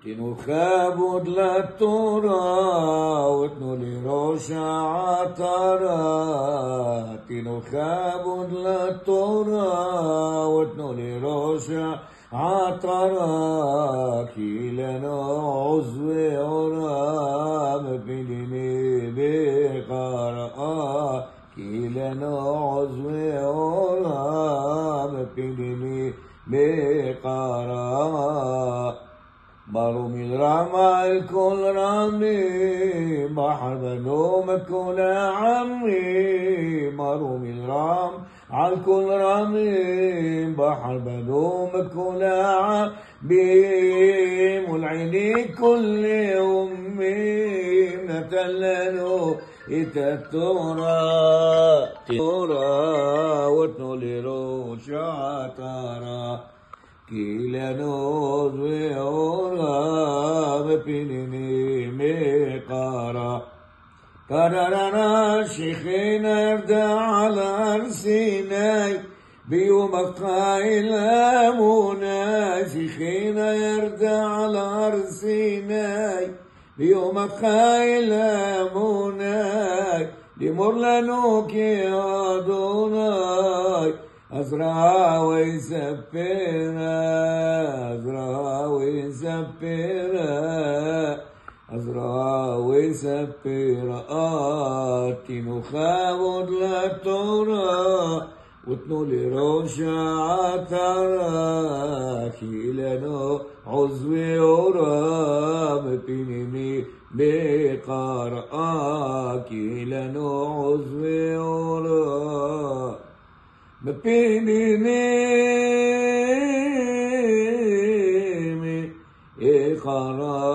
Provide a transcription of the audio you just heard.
תנו כבוד לתורה ותנו לראש העטרה. תנו כבוד לתורה ותנו לראש העטרה, כי לנו עוז ועורם בדיני בקראה. כי לנו עוז ועורם בדיני בקראה. مروا من رمى الكل رمي بحر بنوم كل عمي. مروا من رام على الكل رمي بحر بنوم كل عمي. والعيني كل أمي نتلنوا التورا وتنو لروش عطارا. כי לנו עוז ועורם בדיני בקראה. קררה שכינה ירדה על הר סיני ביום החיל המוני. שכינה ירדה על הר סיני ביום החיל המוני. לאמור לנו כי אדוני أزرع ويسفر. أزرع ويسفر. أزرع ويسفر. تنو كبود للتورا وتنو لراش عطرا. كي لنا عز وعورم بنيني بقرآن. كي لنا عز وعورم ببيني بقرآن.